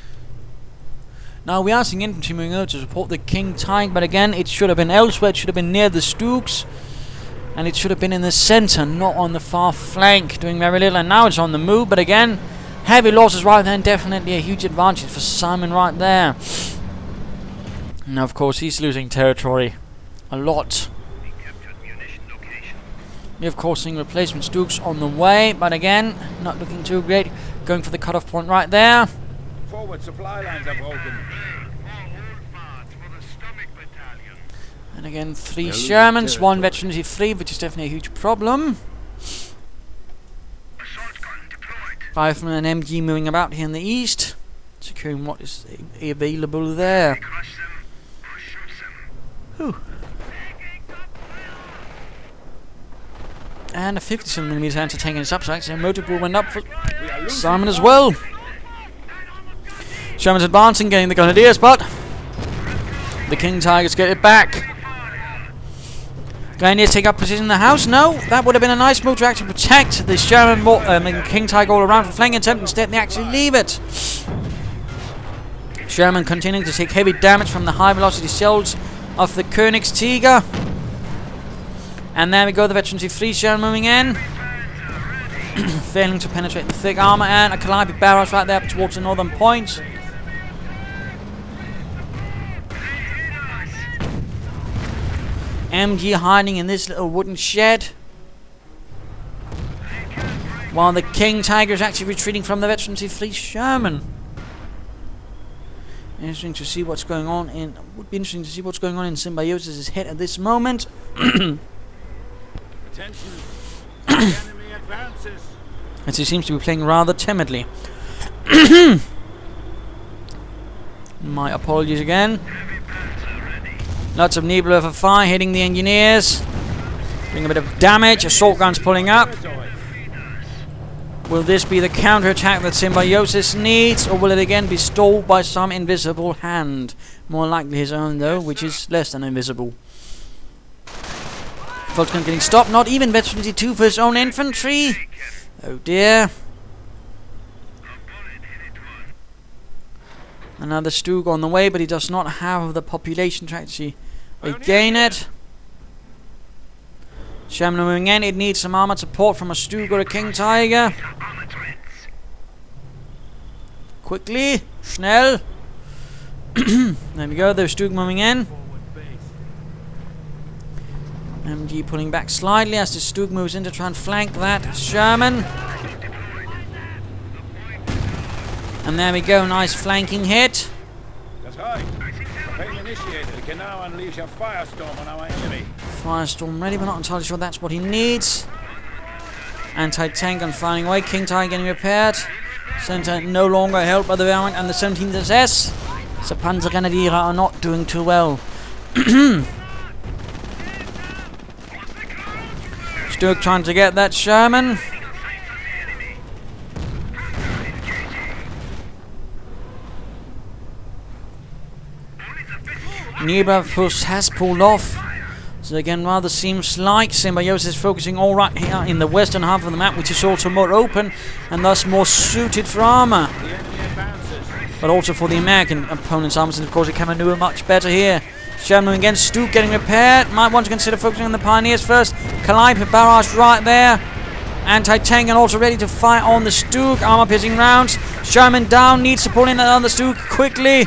Now we are seeing infantry moving over to support the King Tiger, but again, it should have been elsewhere. It should have been near the Stugs, and it should have been in the center, not on the far flank, doing very little. And now it's on the move, but again, heavy losses right there, and definitely a huge advantage for Simon right there. Now, of course, he's losing territory a lot. We're, of course, seeing replacement Stugs on the way, but again, not looking too great. Going for the cutoff point right there. Forward supply lines are broken. And again, 3 Shermans, 1 Veterancy 3, which is definitely a huge problem. 5 from an MG moving about here in the east, securing what is available there. Whew. And a 57mm anti-tank its upside, so motor pool went up for Simon as well. Sherman's advancing, getting the Grenadiers, but the King Tigers get it back. Grenadiers take up position in the house. No, that would have been a nice move to actually protect the Sherman King Tiger all around for flank attempt. Instead, they actually leave it. Sherman continuing to take heavy damage from the high velocity shells of the Königstiger. And there we go, the Veterancy 3 Sherman moving in. Failing to penetrate the thick armor, and a Calliope barrage right there towards the northern point. MG hiding in this little wooden shed, while the King Tiger is actually retreating from the Veterancy 3 Sherman. Interesting to see what's going on in. Would be interesting to see what's going on in Symbiosis' head at this moment. Attention. The enemy advances. As he seems to be playing rather timidly. My apologies again. Lots of Nebula for fire hitting the engineers. Doing a bit of damage. Assault guns pulling up. Will this be the counterattack that Symbiosis needs, or will it again be stalled by some invisible hand? More likely his own, though, which is less than invisible. Volksgun getting stopped. Not even Veterancy 2 for his own infantry. Oh dear. Another Stug on the way, but he does not have the population to actually regain it. Sherman moving in. It needs some armored support from a Stug or a King Tiger. Quickly. Schnell. There we go. There's Stug moving in. MG pulling back slightly as the Stug moves in to try and flank that Sherman. And there we go, nice flanking hit. That's right. Campaign initiated. We can now unleash a firestorm on our enemy. Firestorm ready, but not entirely sure that's what he needs. Anti-tank gun firing away. King Tiger getting repaired. Center no longer held by the Wehrmacht and the 17th SS. The Panzergrenadiers are not doing too well. Stug trying to get that Sherman. Nebula has pulled off. So again, rather seems like Symbiosis is focusing all right here in the western half of the map, which is also more open and thus more suited for armor. But also for the American opponent's armors, and of course it can maneuver much better here Sherman against Stuke getting repaired. Might want to consider focusing on the Pioneers first. Calliope barrage right there. Anti-tank and also ready to fire on the Stuke. Armor piercing rounds. Sherman down. Needs to pull in on the Stuke quickly.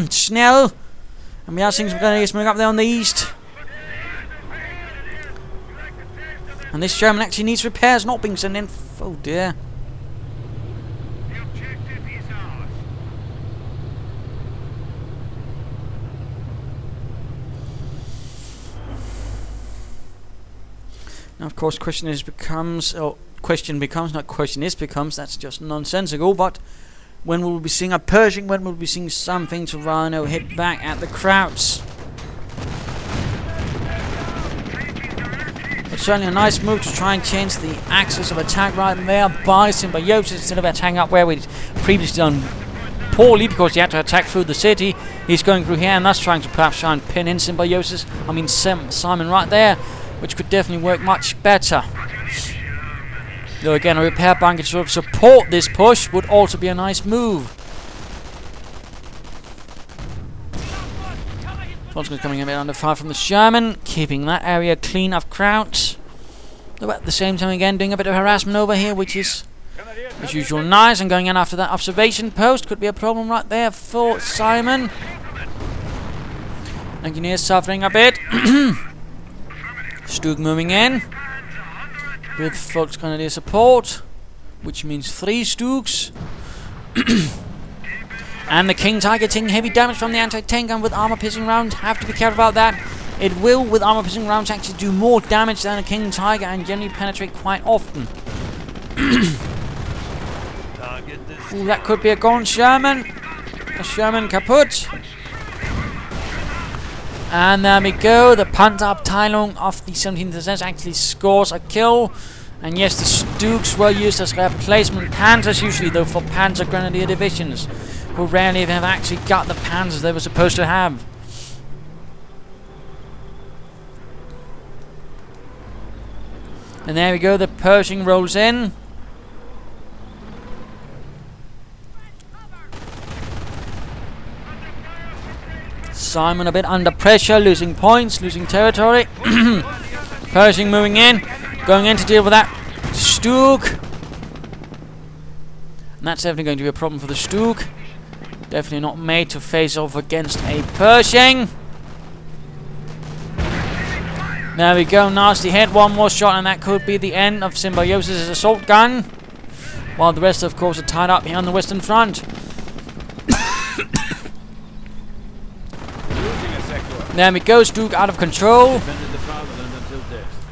Snell. And we are seeing some grenadiers moving up there on the east. And this Sherman actually needs repairs, not being sent in. Oh dear. Now, of course, question becomes, that's just nonsensical, but when will we be seeing a Pershing? When will we be seeing something to Rhino hit back at the Krauts? But certainly a nice move to try and change the axis of attack right there by Symbiosis instead of attacking up where we'd previously done poorly because he had to attack through the city. He's going through here and that's trying to perhaps try and pin in Symbiosis. I mean Simon right there, which could definitely work much better. Though again, a repair bunker to sort of support this push would also be a nice move. Volsker's coming a bit under fire from the Sherman, keeping that area clean of Krauts. Though at the same time again doing a bit of harassment over here, which is as usual nice, and going in after that observation post could be a problem right there for Simon. Engineers suffering a bit. Stuke moving in with Volksgrenadier support, which means 3 Stukes. And the King Tiger taking heavy damage from the anti-tank gun with armor-piercing rounds. Have to be careful about that. It will, with armor-piercing rounds, actually do more damage than a King Tiger and generally penetrate quite often. Ooh, that could be a gone Sherman. A Sherman kaput. And there we go. The Panzerabteilung of the 17th SS actually scores a kill. And yes, the Stukes were used as replacement Panzers, usually though for Panzergrenadier divisions, who rarely have actually got the Panzers they were supposed to have. And there we go, the Pershing rolls in. Simon a bit under pressure, losing points, losing territory. Pershing moving in, going in to deal with that Stuke. And that's definitely going to be a problem for the Stuke. Definitely not made to face off against a Pershing. There we go, nasty hit, one more shot and that could be the end of Symbiosis' assault gun. While the rest of course are tied up here on the Western Front. There we go, Stuke out of control.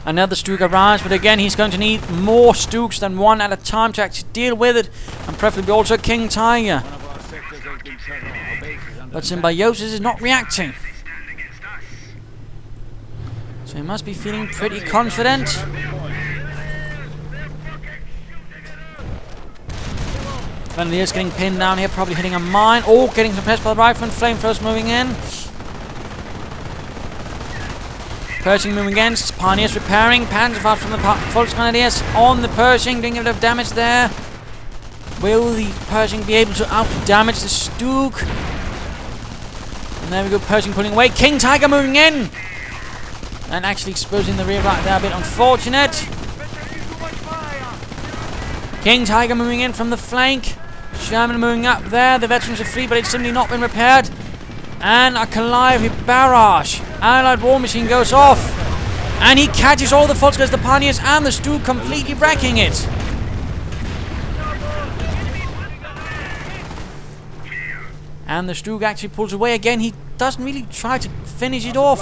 Another Stuke arrives, but again he's going to need more Stukes than one at a time to actually deal with it, and preferably also King Tiger. But Symbiosis is not reacting, so he must be feeling pretty confident. Grenadiers getting pinned down here, probably hitting a mine, or getting suppressed by the rifleman. Flamethrowers moving in. Pershing moving against, Pioneers repairing, Panzerfaust from the Volksgrenadiers on the Pershing, doing a bit of damage there. Will the Pershing be able to out-damage the Stuke? And there we go, Pershing pulling away, King Tiger moving in! And actually exposing the rear right there, a bit unfortunate. King Tiger moving in from the flank, Sherman moving up there, the veterans are free but it's simply not been repaired. And a Calliope barrage. Allied war machine goes off. And he catches all the Volksgrenadiers, the Pioneers and the Stuke, completely wrecking it. And the Stuke actually pulls away again. He doesn't really try to finish it off.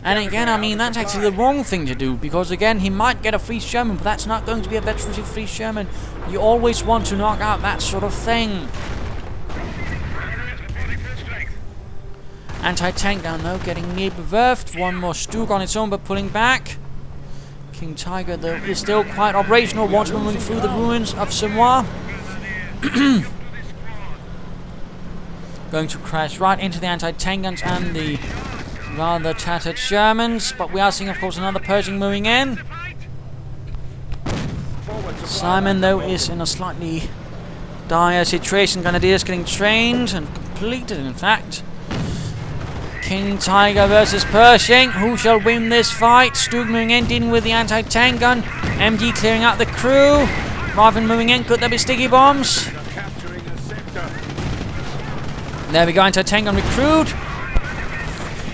And again, I mean, that's actually the wrong thing to do. Because again, he might get a free Sherman, but that's not going to be a veteran free Sherman. You always want to knock out that sort of thing. Anti-tank down though, getting near berthed. One more Stuke on its own but pulling back. King Tiger though is still quite operational once moving through the ruins of Semois. Going to crash right into the anti-tank guns and the rather tattered Shermans. But we are seeing of course another Pershing moving in. Simon though is in a slightly dire situation. Grenadiers getting trained and completed in fact. King Tiger versus Pershing. Who shall win this fight? Stug moving in, dealing with the anti-tank gun. MG clearing out the crew. Marvin moving in. Could there be sticky bombs? Capturing a sector. There we go. Anti-tank gun recruit.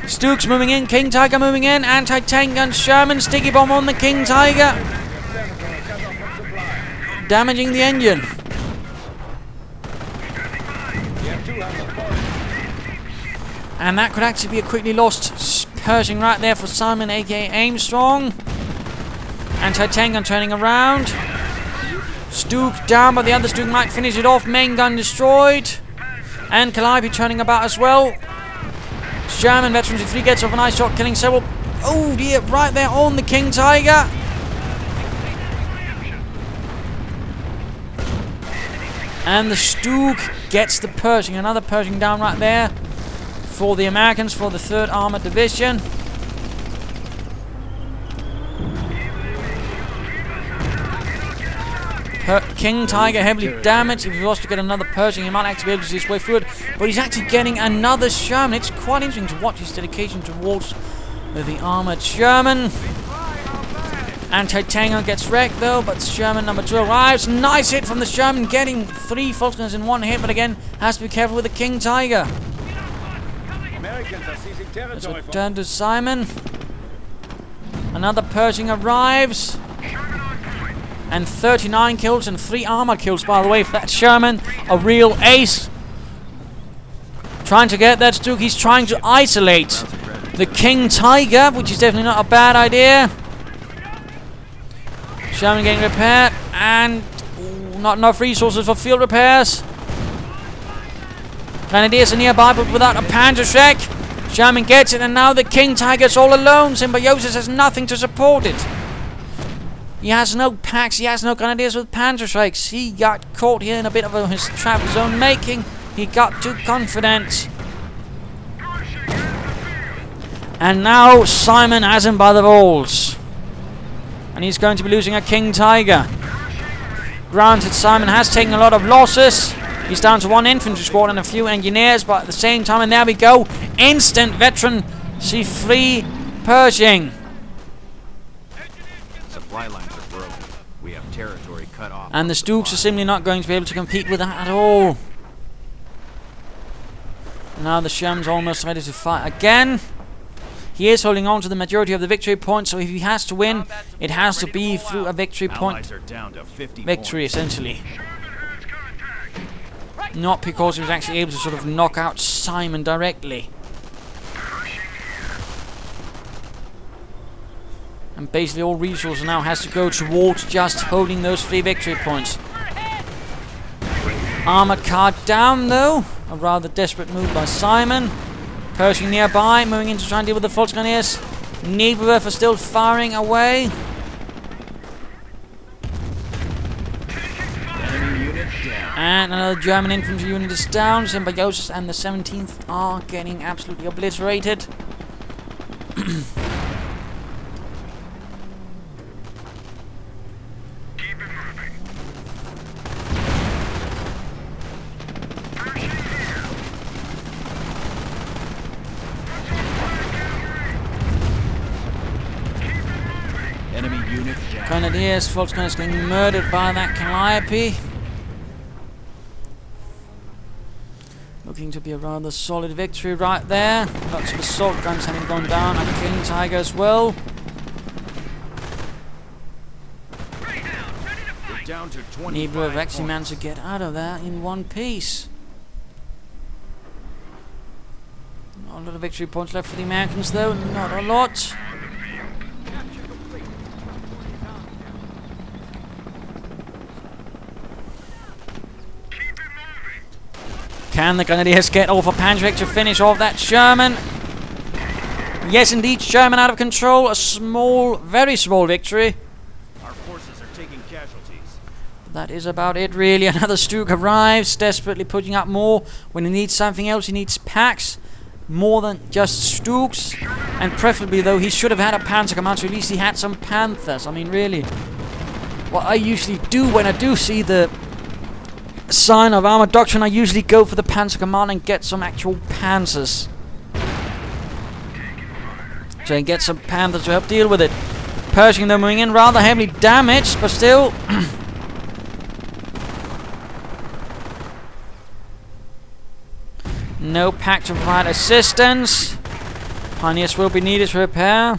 Stug's moving in. King Tiger moving in. Anti-tank gun Sherman. Sticky bomb on the King Tiger. Damaging the engine. And that could actually be a quickly lost Pershing right there for Simon, aka Armstrong. Anti-tank gun turning around. Stug down, but the other Stug might finish it off. Main gun destroyed. And Calliope turning about as well. Sherman, veteran 3, gets off a nice shot, killing several. Oh dear, right there on the King Tiger. And the Stug gets the Pershing. Another Pershing down right there for the Americans, for the 3rd Armored Division. King Tiger heavily damaged. If he was to get another Pershing, he might actually be able to see his way through it. But he's actually getting another Sherman. It's quite interesting to watch his dedication towards the armored Sherman. Anti-tank gun gets wrecked though, but Sherman number 2 arrives. Nice hit from the Sherman, getting 3 Falconers in one hit, but again, has to be careful with the King Tiger. Let's return to Simon. Another Pershing arrives. And 39 kills and 3 armor kills, by the way, for that Sherman. A real ace. Trying to get that Stug. He's trying to isolate the King Tiger, which is definitely not a bad idea. Sherman getting repaired. And not enough resources for field repairs. Grenadiers are nearby, but without a Panzerschreck. Sherman gets it, and now the King Tiger's all alone. Symbiosis has nothing to support it. He has no packs, he has no Grenadiers with Panzerschrecks. He got caught here in a bit of his trap of his own making. He got too confident. And now Simon has him by the balls. And he's going to be losing a King Tiger. Granted, Simon has taken a lot of losses. He's down to 1 infantry squad and a few engineers, but at the same time, and there we go, instant veteran C3 Pershing. Supply lines are broken. We have territory cut off. And the Stugs are simply not going to be able to compete with that at all. Now the Sherman's almost ready to fight again. He is holding on to the majority of the victory points, so if he has to win, it has to be through a victory point victory, essentially. Not because he was actually able to sort of knock out Simon directly. And basically all resources now has to go towards just holding those 3 victory points. Armored car down though. A rather desperate move by Simon. Pershing nearby, moving in to try and deal with the Volksgrenadiers. Nebelwerfer still firing away. And another German infantry unit is down. Symbiosis and the 17th are getting absolutely obliterated. Grenadiers, Volksgrenadiers getting murdered by that Calliope. Looking to be a rather solid victory right there. Lots of assault guns having gone down, and King Tiger as well. Nebula have actually managed to get out of there in one piece. Not a lot of victory points left for the Americans though, not a lot. Can the Grenadiers get off a Panzerschreck to finish off that Sherman? Yes, indeed, Sherman out of control. A small, very small victory. Our forces are taking casualties. But that is about it, really. Another Stug arrives, desperately putting up more. When he needs something else, he needs packs. More than just Stugs. And preferably, though, he should have had a Panzer Command, so at least he had some Panthers. I mean, really. What I usually do when I do see the sign of armored doctrine, I usually go for the Panzer Command and get some actual panzers. So he gets some Panthers to help deal with it. Pershing them moving in, rather heavily damaged, but still. No pack to provide assistance. Pioneers will be needed to repair.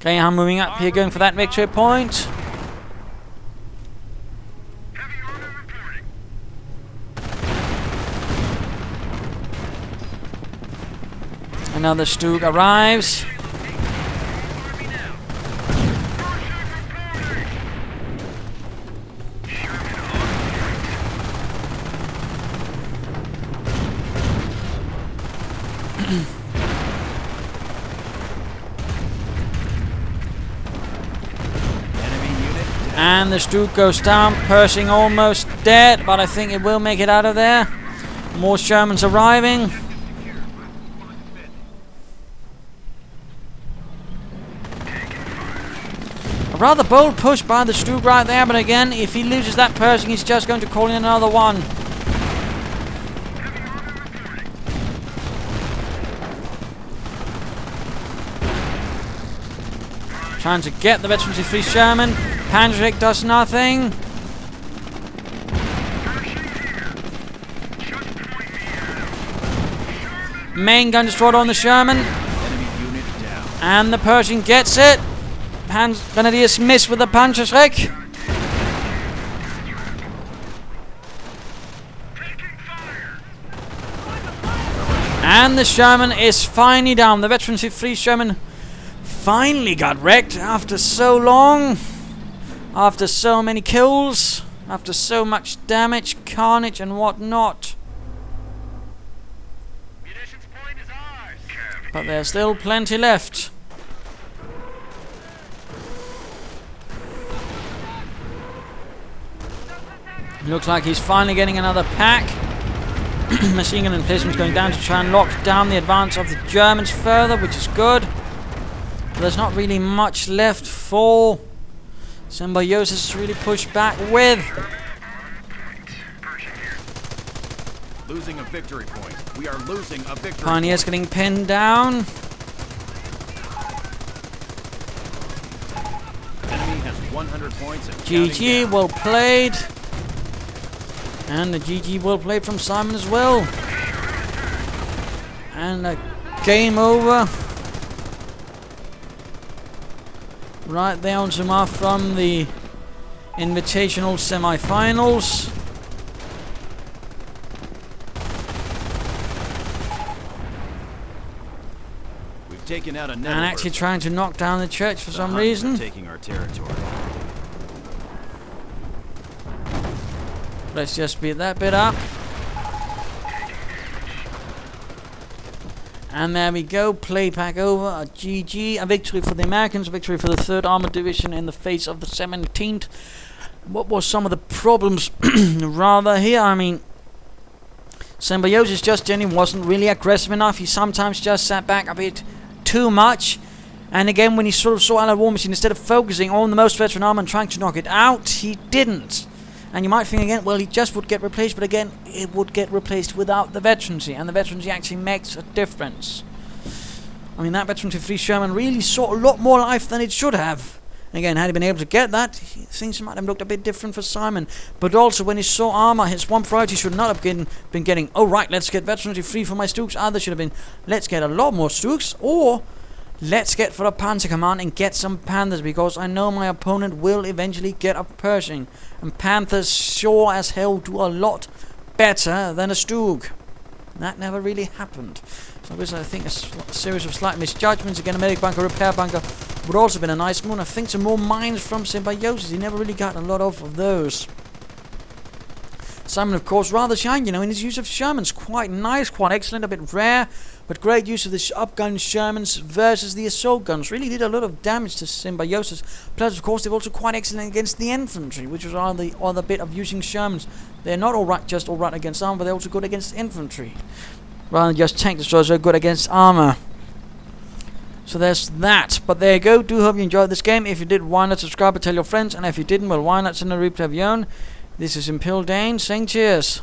Greyhound moving up here, going for that victory point. Another Stug arrives. And the Stug goes down, Pershing almost dead, but I think it will make it out of there. More Shermans arriving. A rather bold push by the Stug right there, but again, if he loses that Pershing, he's just going to call in another one. Trying to get the veterans free Sherman. Panzergrenadiers does nothing. Main gun destroyed on the Sherman. And the Pershing gets it. Panzergrenadiers miss with the Panzerschreck. And the Sherman is finally down. The veterans free Sherman finally got wrecked after so long. After so many kills, after so much damage, carnage and whatnot. But there's still plenty left. Looks like he's finally getting another pack. Machine gun emplacements going down to try and lock down the advance of the Germans further, which is good. But there's not really much left for Symbiosis to really push back with. Losing a victory point. We are losing a victory Pioneers getting pinned down. Enemy has 100 points. GG, well played. And the GG well played from Simon as well. And a game over. Right there on Semois from the Invitational semi-finals. We've taken out a And actually trying to knock down the church for some reason. Taking our territory. Let's just speed that bit up. And there we go, play pack over, a GG, a victory for the Americans, a victory for the 3rd Armored Division in the face of the 17th. What was some of the problems rather here? I mean, Symbiosis just genuinely wasn't really aggressive enough. He sometimes just sat back a bit too much. And again, when he sort of saw Allied War Machine, instead of focusing on the most veteran armor and trying to knock it out, he didn't. And you might think again, well, he just would get replaced, but again, it would get replaced without the veterancy, and the veterancy actually makes a difference. I mean, that veterancy free Sherman really saw a lot more life than it should have. Again, had he been able to get that, things might have looked a bit different for Simon. But also, when he saw armor, his one priority should not have been getting, oh right, let's get veterancy free for my Stugs. Either should have been, let's get a lot more Stugs, or let's get for a Panzer Command and get some Panthers, because I know my opponent will eventually get a Pershing. And Panthers sure as hell do a lot better than a Stug. That never really happened. So I think a series of slight misjudgments. Again, a medic bunker, repair bunker would also have been a nice move. I think some more mines from Symbiosis. He never really got a lot of those. Simon, of course, rather shy, you know, in his use of Shermans. Quite nice, quite excellent, a bit rare, but great use of the upgun Shermans versus the assault guns. Really did a lot of damage to Symbiosis. Plus, of course, they're also quite excellent against the infantry, which was the other bit of using Shermans. They're not just all right against armor, but they're also good against infantry. Rather than just tank destroyers, they're good against armor. So there's that. But there you go. Do hope you enjoyed this game. If you did, why not subscribe and tell your friends? And if you didn't, well, why not send a replay of your own? This is Imperial Dane saying cheers.